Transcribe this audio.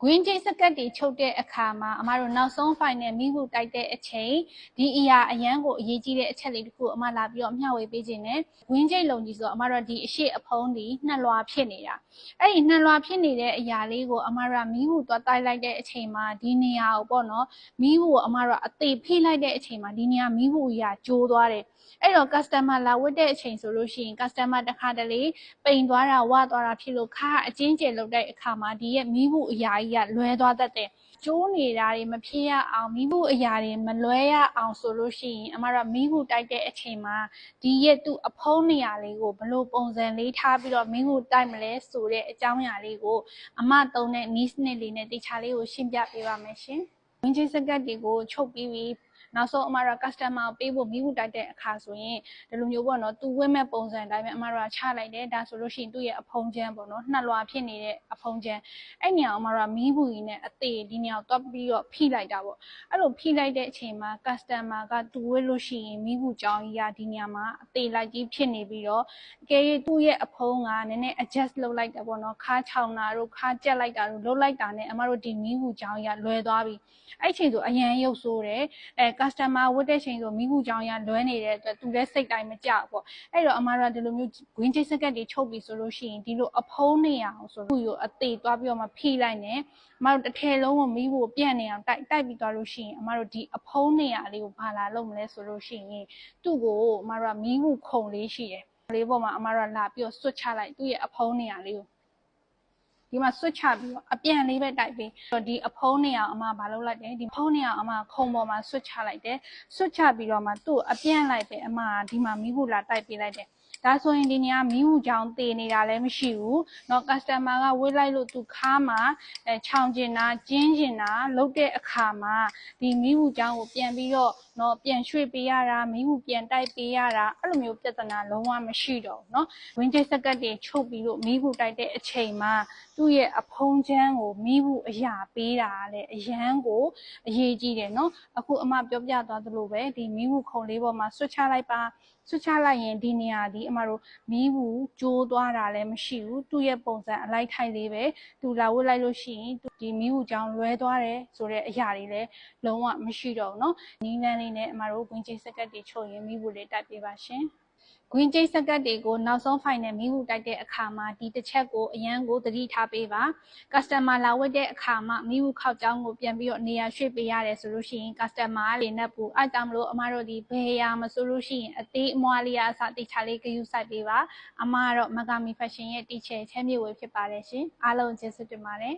Green Jay စကတ်တွေချုပ်တဲ့အခါမှာအမတို့နောက်ဆုံး final မိဖို့တိုက်တဲ့အချိန်ဒီအရာအရန်ကိုအရေးကြီးတဲ့အချက်လေးတစ်ခုအမလာပြီးတော့မျှဝေပေးခြင်းနဲ့ Green Jay လုံကြီးဆိုတော့အမတို့ဒီအရှိအဖုံးဒီနှက်လွှာဖြစ်နေတာအဲ့ဒီနှက်လွှာဖြစ်နေတဲ့အရာလေးကိုအမတို့မိဖို့သွားတိုက်လိုက်တဲ့အချိန်မှာဒီနေရာကိုပေါ့နော်မိဖို့ကိုအမတို့အသေးဖိလိုက်တဲ့အချိန်မှာဒီနေရာမိဖို့အရာကျိုးသွားတယ်အဲ့တော့ customer လာဝတ်တဲ့အချိန်ဆိုလို့ရှိရင် customer တစ်ခါတလေပိန်သွားတာဝသွားတာဖြစ်လို့ခါအချင်းကျယ်လုပ်တဲ့အခါမှာဒီရဲ့မိဖို့အရာကြီးကလွဲသွားတတ်တယ်ကျိုးနေတာတွေမဖြစ်ရအောင်မိဖို့အရာတွေမလွဲရအောင်ဆိုလို့ရှိရင်အမတို့မိဖို့တိုက်တဲ့အချိန်မှာဒီရဲ့သူ့အဖုံးနေရာလေးကိုဘလို့ပုံစံလေးထားပြီးတော့မိဖို့တိုက်မလဲဆိုတဲ့အကြောင်းအရာလေးကိုအမသုံးတဲ့ niche နဲ့လေးနဲ့တေချာလေးကိုရှင်းပြပေးပါမယ်ရှင်။ Green Jay စကတ်တွေကိုချုပ်ပြီးပြီနောက်ဆုံးအမတို့ customer ကိုပေးဖို့မိဖို့တိုက်တဲ့အခါဆိုရင်ဒီလိုမျိုးပေါ့နော်သူဝတ်မဲ့ပုံစံတိုင်းပဲအမတို့ချလိုက်တယ်ဒါဆိုလို့ရှိရင်သူ့ရဲ့အဖုံးချမ်းပေါ့နော်နှက်လွှာဖြစ်နေတဲ့အဖုံးချမ်းအဲ့နေရာအမတို့မိဘူးကြီးနဲ့အသေးဒီနေရာကိုတွားပြီးတော့ဖိလိုက်တာပေါ့အဲ့လိုဖိလိုက်တဲ့အချိန်မှာ customer ကသူဝတ်လို့ရှိရင်မိဘူးကြောင်းကြီးကဒီနေရာမှာအသေးလိုက်ကြီးဖြစ်နေပြီးတော့အကယ်၍သူ့ရဲ့အဖုံးကနည်းနည်း adjust လုပ်လိုက်တာပေါ့နော်ခါချောင်းတာတို့ခါကြက်လိုက်တာတို့လုပ်လိုက်တာနဲ့အမတို့ဒီမိဘူးကြောင်းကြီးကလွယ်သွားပြီအဲ့ချိန်ဆိုအရန်ရုပ်ဆိုးတယ်customer ဝတ်တဲ့ချိန်ဆိုမိဘူးကြောင်းရလွဲနေတဲ့အတွက်သူလည်းစိတ်တိုင်းမကြဘူးပေါ့အဲ့တော့အမတို့ကဒီလိုမျိုး Green Jay စကတ်တွေချုပ်ပြီဆိုလို့ရှိရင်ဒီလိုအဖုံးနေရအောင်ဆိုလို့အသေးသွားပြီးတော့မှဖိလိုက်နေအမတို့တစ်ထည်လုံးကိုမိဖို့ပြန့်နေအောင်တိုက်ပြီးသွားလို့ရှိရင်အမတို့ဒီအဖုံးနေရလေးကိုဘာလာလုပ်မလဲဆိုလို့ရှိရင်သူ့ကိုအမတို့ကမိဖို့ခုံလေးရှိတယ်လေးပေါ်မှာအမတို့ကလာပြီးတော့ဆွတ်ချလိုက်သူ့ရဲ့အဖုံးနေရလေးကိုဒီမှာဆွတ်ချပြီးတော့အပြန်လေးပဲတိုက်ပြီးဒီအဖုံးနေအောင်အမဘာလုပ်လိုက်တယ်ဒီဖုံးနေအောင်အမခုံပေါ်မှာဆွတ်ချလိုက်တယ်ဆွတ်ချပြီးတော့မှသူ့အပြန်လိုက်ပဲအမဒီမှာမီးဘူးလာတိုက်ပေးလိုက်တယ်ဒါဆိုရင်ဒီနေရာမီးဘူးချောင်းတည်နေတာလည်းမရှိဘူးเนาะ customer ကဝေးလိုက်လို့သူခါမှာချောင်းကျင်တာကျင်းကျင်တာလုပ်တဲ့အခါမှာဒီမီးဘူးချောင်းကိုပြန်ပြီးတော့เนาะပြန်ရွှေ့ပေးရတာမီးဘူးပြန်တိုက်ပေးရတာအဲ့လိုမျိုးပြဿနာလုံးဝမရှိတော့ဘူးเนาะ Green Jay စကတ်တွေချုပ်ပြီးလို့မီးဘူးတိုက်တဲ့အချိန်မှာသူ့ရဲ့အဖုံးချမ်းကိုမိဘူးအရာပေးတာလည်းအရန်ကိုအရေးကြီးတယ်နော်အခုအမပြောပြသွားသလိုပဲဒီမိဘူးခုံလေးပေါ်မှာဆွတ်ချလိုက်ပါဆွတ်ချလိုက်ရင်ဒီနေရာဒီအမတို့မိဘူးကျိုးသွားတာလည်းမရှိဘူးသူ့ရဲ့ပုံစံအလိုက်ထိုက်လေးပဲသူလာဝတ်လိုက်လို့ရှိရင်ဒီမိဘူးကြောင်းလွဲသွားတယ်ဆိုတဲ့အရာတွေလည်းလုံးဝမရှိတော့ဘူးเนาะနီးလန်းလေးနဲ့အမတို့ Green Jay စကတ်တွေချုပ်ရင်မိဘူးလေးတိုက်ပေးပါရှင်Green Jay စကတ်တွေကိုနောက်ဆုံး final မိဘူးတိုက်တဲ့အခါမှာဒီတစ်ချက်ကိုအရန်ကိုသတိထားပေးပါ customer လာဝတ်တဲ့အခါမှာမိဘူးခောက်ကြောင်းကိုပြန်ပြီးတော့နေရာရွှေ့ပေးရတယ်ဆိုလို့ရှိရင် customer လေးနဲ့ပူအဲ့ကြောင့်မလို့အမတို့ဒီဘယ်ရာမဆိုလို့ရှိရင်အသေးအမွှားလေးအစားတိချာလေးဂရုစိုက်ပေးပါအမကတော့ Megami Fashion ရဲ့ teacher ချမ်းမြေဝေဖြစ်ပါတယ်ရှင်အားလုံးကျေးဇူးတင်ပါတယ်